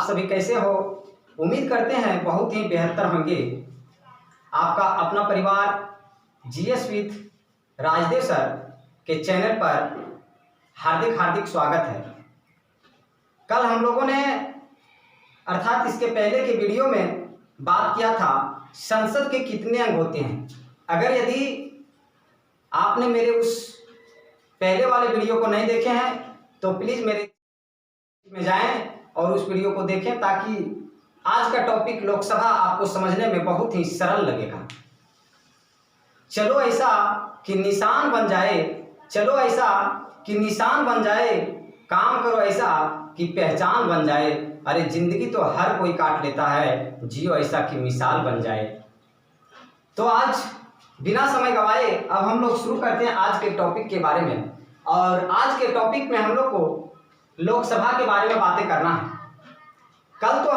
सभी कैसे हो? उम्मीद करते हैं बहुत ही बेहतर होंगे। आपका अपना परिवार जीएस विथ राजदेव सर के चैनल पर हार्दिक हार्दिक स्वागत है। कल हम लोगों ने अर्थात इसके पहले के वीडियो में बात किया था संसद के कितने अंग होते हैं। अगर यदि आपने मेरे उस पहले वाले वीडियो को नहीं देखे हैं तो प्लीज़ मेरे में जाएं और उस वीडियो को देखें, ताकि आज का टॉपिक लोकसभा आपको समझने में बहुत ही सरल लगेगा। चलो ऐसा कि निशान बन जाए, चलो ऐसा कि निशान बन जाए, काम करो ऐसा कि पहचान बन जाए। अरे जिंदगी तो हर कोई काट लेता है, जियो ऐसा कि मिसाल बन जाए। तो आज बिना समय गवाए अब हम लोग शुरू करते हैं आज के टॉपिक के बारे में। और आज के टॉपिक में हम लोग को लोकसभा के बारे में बातें करना है। कल तो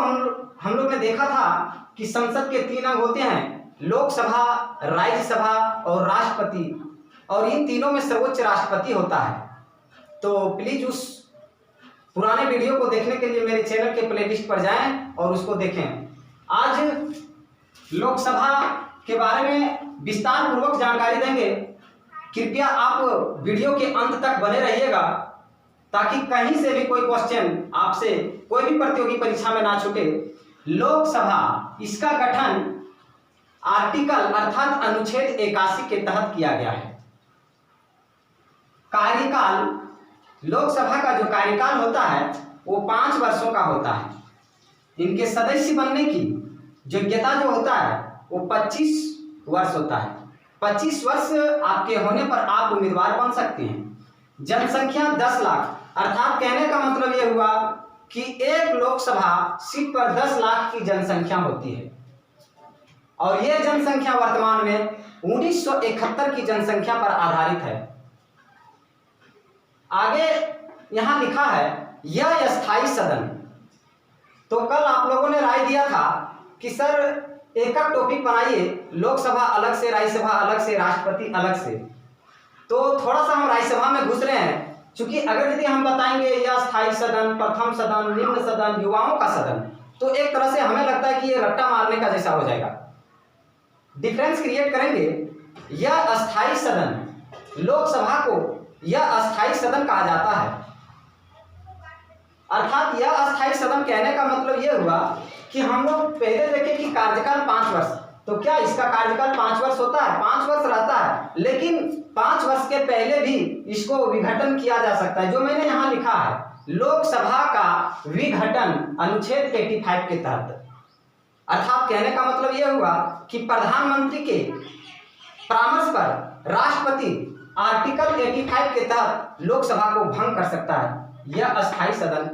हम लोग ने देखा था कि संसद के 3 अंग होते हैं, लोकसभा, राज्यसभा और राष्ट्रपति, और इन तीनों में सर्वोच्च राष्ट्रपति होता है। तो प्लीज उस पुराने वीडियो को देखने के लिए मेरे चैनल के प्लेलिस्ट पर जाएं और उसको देखें। आज लोकसभा के बारे में विस्तार पूर्वक जानकारी देंगे। कृपया आप वीडियो के अंत तक बने रहिएगा, ताकि कहीं से भी कोई क्वेश्चन आपसे कोई भी प्रतियोगी परीक्षा में ना छूटे। लोकसभा, इसका गठन आर्टिकल अर्थात अनुच्छेद 81 के तहत किया गया है। कार्यकाल, लोकसभा का जो कार्यकाल होता है वो 5 वर्षों का होता है। इनके सदस्य बनने की योग्यता जो होता है वो 25 वर्ष होता है। 25 वर्ष आपके होने पर आप उम्मीदवार बन सकते हैं। जनसंख्या 10 लाख, अर्थात कहने का मतलब यह हुआ कि एक लोकसभा सीट पर 10 लाख की जनसंख्या होती है। और यह जनसंख्या वर्तमान में 1971 की जनसंख्या पर आधारित है। आगे यहां लिखा है यह स्थायी सदन। तो कल आप लोगों ने राय दिया था कि सर एक टॉपिक बनाइए, लोकसभा अलग से, राज्यसभा अलग से, राष्ट्रपति अलग से। तो थोड़ा सा हम राज्यसभा में घुस रहे हैं, क्योंकि अगर यदि हम बताएंगे यह स्थायी सदन, प्रथम सदन, निम्न सदन, युवाओं का सदन, तो एक तरह से हमें लगता है कि ये रट्टा मारने का जैसा हो जाएगा। डिफरेंस क्रिएट करेंगे। यह अस्थायी सदन, लोकसभा को यह अस्थायी सदन कहा जाता है। अर्थात यह अस्थायी सदन कहने का मतलब यह हुआ कि हम लोग पहले देखें कि कार्यकाल 5 वर्ष, तो क्या इसका कार्यकाल 5 वर्ष होता है? 5 वर्ष रहता है, लेकिन 5 वर्ष के पहले भी इसको विघटन किया जा सकता है। जो मैंने यहाँ लिखा है लोकसभा का विघटन अनुच्छेद 85 के तहत। अर्थात कहने का मतलब यह हुआ कि प्रधानमंत्री के परामर्श पर राष्ट्रपति आर्टिकल 85 के तहत लोकसभा को भंग कर सकता है। यह अस्थायी सदन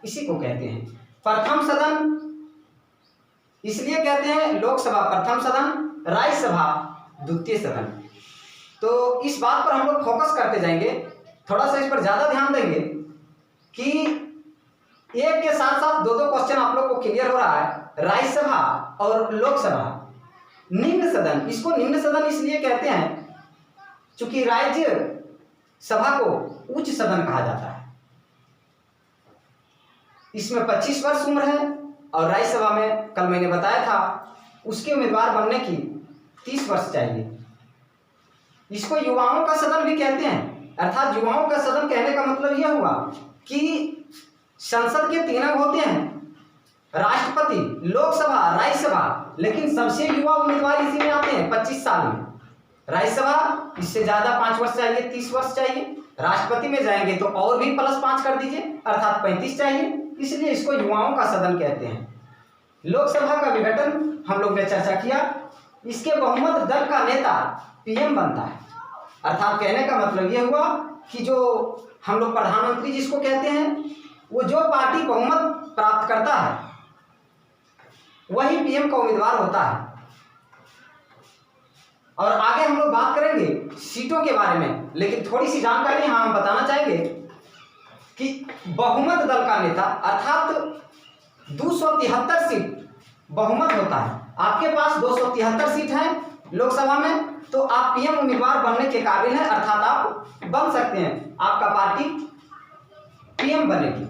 इसी को कहते हैं। प्रथम सदन इसलिए कहते हैं लोकसभा प्रथम सदन, राज्यसभा द्वितीय सदन। तो इस बात पर हम लोग फोकस करते जाएंगे, थोड़ा सा इस पर ज्यादा ध्यान देंगे कि एक के साथ साथ 2-2 क्वेश्चन आप लोग को क्लियर हो रहा है। राज्यसभा और लोकसभा। निम्न सदन, इसको निम्न सदन इसलिए कहते हैं क्योंकि राज्य सभा को उच्च सदन कहा जाता है। इसमें 25 वर्ष उम्र है, और राज्यसभा में कल मैंने बताया था उसके उम्मीदवार बनने की 30 वर्ष चाहिए। इसको युवाओं का सदन भी कहते हैं। अर्थात युवाओं का सदन कहने का मतलब यह हुआ कि संसद के 3 अंग होते हैं, राष्ट्रपति, लोकसभा, राज्यसभा, लेकिन सबसे युवा उम्मीदवार इसी में आते हैं 25 साल में। राज्यसभा इससे ज्यादा 5 वर्ष चाहिए, 30 वर्ष चाहिए। राष्ट्रपति में जाएंगे तो और भी +5 कर दीजिए, अर्थात 35 चाहिए। इसलिए इसको युवाओं का सदन कहते हैं। लोकसभा का विघटन हम लोग ने चर्चा किया। इसके बहुमत दल का नेता पीएम बनता है। अर्थात कहने का मतलब यह हुआ कि जो हम लोग प्रधानमंत्री जिसको कहते हैं, वो जो पार्टी बहुमत प्राप्त करता है वही पीएम का उम्मीदवार होता है। और आगे हम लोग बात करेंगे सीटों के बारे में, लेकिन थोड़ी सी जानकारी यहाँ हम बताना चाहेंगे कि बहुमत दल का नेता अर्थात 273 सीट बहुमत होता है। आपके पास 273 सीट हैं लोकसभा में, तो आप पीएम उम्मीदवार बनने के काबिल हैं, अर्थात आप बन सकते हैं। आपका पार्टी पीएम बनेगी।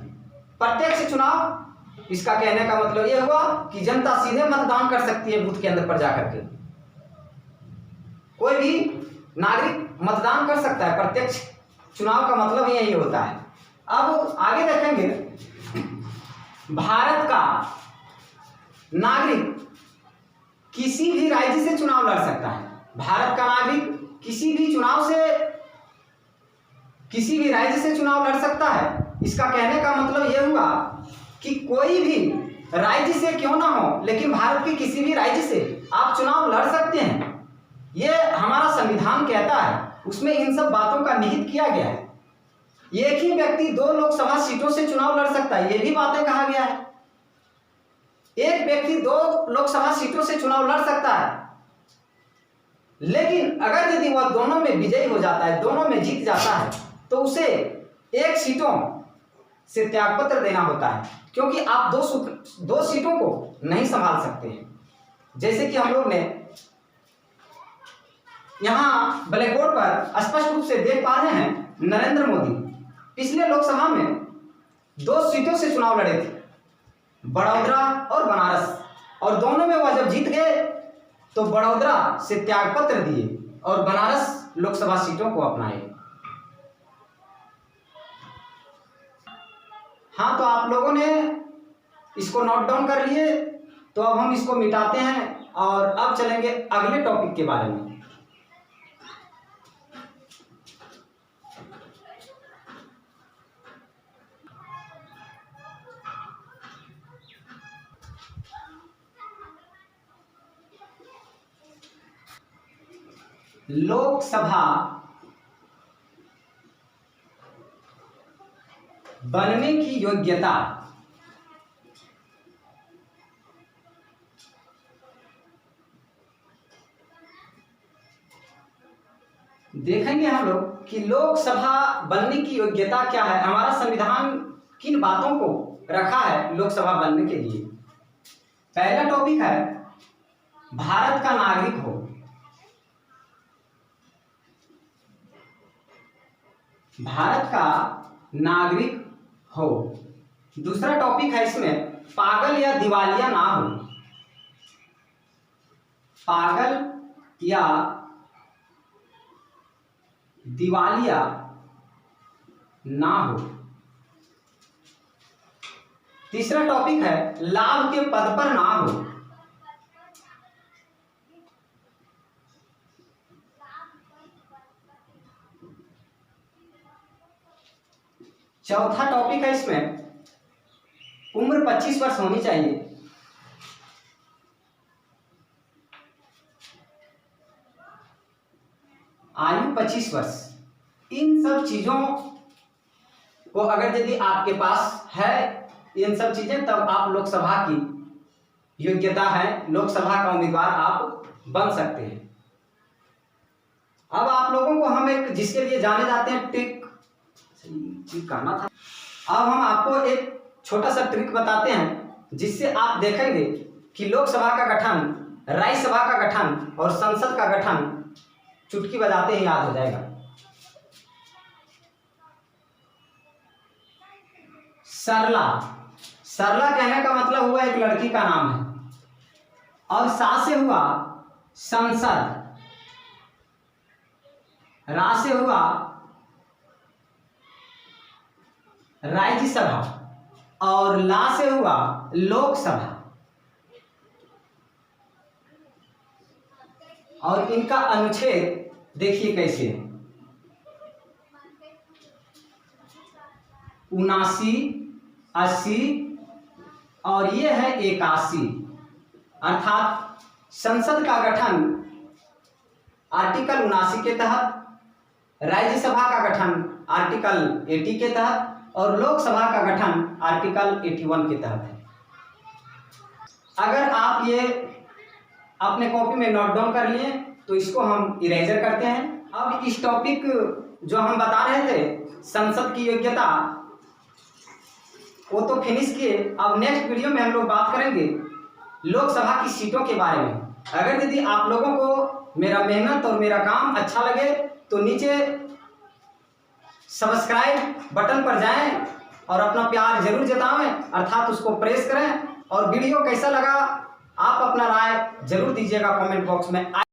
प्रत्यक्ष चुनाव इसका कहने का मतलब यह हुआ कि जनता सीधे मतदान कर सकती है बूथ के अंदर पर जाकर के। कोई भी नागरिक मतदान कर सकता है। प्रत्यक्ष चुनाव का मतलब यही होता है। अब आगे देखेंगे, भारत का नागरिक किसी भी राज्य से चुनाव लड़ सकता है। भारत का नागरिक किसी भी राज्य से चुनाव लड़ सकता है। इसका कहने का मतलब यह हुआ कि कोई भी राज्य से क्यों ना हो, लेकिन भारत के किसी भी राज्य से आप चुनाव लड़ सकते हैं। यह हमारा संविधान कहता है, उसमें इन सब बातों का निहित किया गया है। एक ही व्यक्ति 2 लोकसभा सीटों से चुनाव लड़ सकता है, यह भी बातें कहा गया है। एक व्यक्ति 2 लोकसभा सीटों से चुनाव लड़ सकता है, लेकिन अगर यदि वह दोनों में विजयी हो जाता है, दोनों में जीत जाता है, तो उसे 1 सीटों से त्यागपत्र देना होता है, क्योंकि आप 2 सीटों को नहीं संभाल सकते हैं। जैसे कि हम लोग ने यहाँ ब्लैक बोर्ड पर स्पष्ट रूप से देख पा रहे हैं, नरेंद्र मोदी पिछले लोकसभा में 2 सीटों से चुनाव लड़े थे, बड़ौदा और बनारस, और दोनों में वह जब जीत गए तो बड़ौदा से त्यागपत्र दिए और बनारस लोकसभा सीटों को अपनाए। हाँ, तो आप लोगों ने इसको नोट डाउन कर लिए, तो अब हम इसको मिटाते हैं और अब चलेंगे अगले टॉपिक के बारे में। लोकसभा बनने की योग्यता देखेंगे हम लोग कि लोकसभा बनने की योग्यता क्या है। हमारा संविधान किन बातों को रखा है लोकसभा बनने के लिए। पहला टॉपिक है भारत का नागरिक हो। भारत का नागरिक हो। दूसरा टॉपिक है इसमें पागल या दिवालिया ना हो। पागल या दिवालिया ना हो। तीसरा टॉपिक है लाभ के पद पर ना हो। चौथा टॉपिक है इसमें उम्र 25 वर्ष होनी चाहिए। आयु 25 वर्ष। इन सब चीजों को अगर यदि आपके पास है इन सब चीजें, तब आप लोकसभा की योग्यता है, लोकसभा का उम्मीदवार आप बन सकते हैं। अब आप लोगों को हम एक जिसके लिए जाने जाते हैं ट्रिक करना था। अब हम आपको एक छोटा सा ट्रिक बताते हैं, जिससे आप देखेंगे कि लोकसभा का गठन, राज्यसभा का गठन और संसद का गठन चुटकी बजाते ही याद हो जाएगा। सरला। सरला कहने का मतलब हुआ एक लड़की का नाम है, और सा से हुआ संसद, रा से हुआ राज्यसभा और ला से हुआ लोकसभा। और इनका अनुच्छेद देखिए कैसे है, 79, 80 और ये है 81। अर्थात संसद का गठन आर्टिकल 79 के तहत, राज्यसभा का गठन आर्टिकल 80 के तहत और लोकसभा का गठन आर्टिकल 81 के तहत है। अगर आप ये अपने कॉपी में नोट डाउन कर लिए तो इसको हम इरेजर करते हैं। अब इस टॉपिक जो हम बता रहे थे संसद की योग्यता, वो तो फिनिश किए। अब नेक्स्ट वीडियो में हम लोग बात करेंगे लोकसभा की सीटों के बारे में। अगर यदि आप लोगों को मेरा मेहनत और मेरा काम अच्छा लगे तो नीचे सब्सक्राइब बटन पर जाएं और अपना प्यार जरूर जतावें, अर्थात उसको प्रेस करें। और वीडियो कैसा लगा आप अपना राय जरूर दीजिएगा कमेंट बॉक्स में।